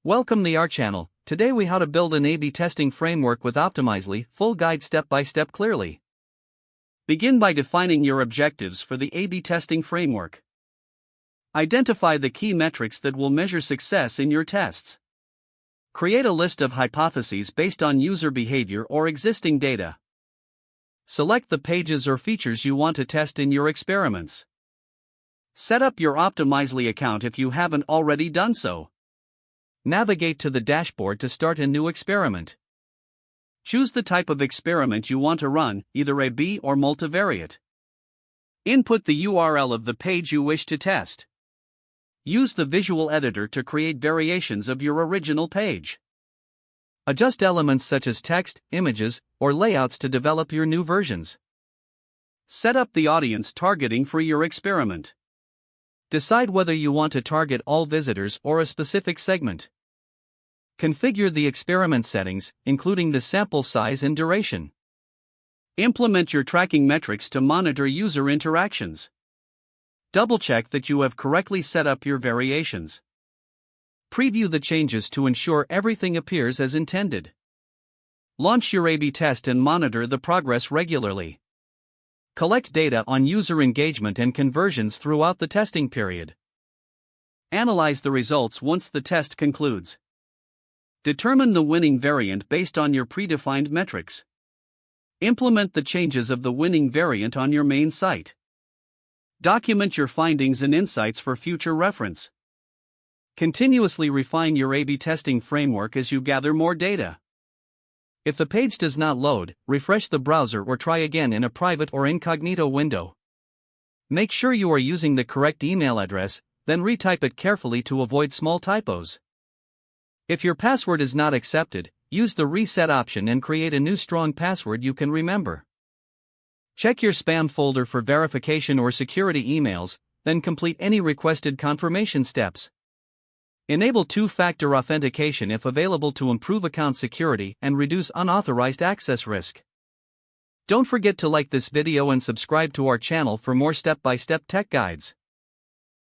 Welcome to our channel. Today we how to build an A/B testing framework with Optimizely, full guide step by step clearly. Begin by defining your objectives for the A/B testing framework. Identify the key metrics that will measure success in your tests. Create a list of hypotheses based on user behavior or existing data. Select the pages or features you want to test in your experiments. Set up your Optimizely account if you haven't already done so. Navigate to the dashboard to start a new experiment. Choose the type of experiment you want to run, either A/B or multivariate. Input the URL of the page you wish to test. Use the visual editor to create variations of your original page. Adjust elements such as text, images, or layouts to develop your new versions. Set up the audience targeting for your experiment. Decide whether you want to target all visitors or a specific segment. Configure the experiment settings, including the sample size and duration. Implement your tracking metrics to monitor user interactions. Double-check that you have correctly set up your variations. Preview the changes to ensure everything appears as intended. Launch your A/B test and monitor the progress regularly. Collect data on user engagement and conversions throughout the testing period. Analyze the results once the test concludes. Determine the winning variant based on your predefined metrics. Implement the changes of the winning variant on your main site. Document your findings and insights for future reference. Continuously refine your A/B testing framework as you gather more data. If the page does not load, refresh the browser or try again in a private or incognito window. Make sure you are using the correct email address, then retype it carefully to avoid small typos. If your password is not accepted, use the reset option and create a new strong password you can remember. Check your spam folder for verification or security emails, then complete any requested confirmation steps. Enable two-factor authentication if available to improve account security and reduce unauthorized access risk. Don't forget to like this video and subscribe to our channel for more step-by-step tech guides.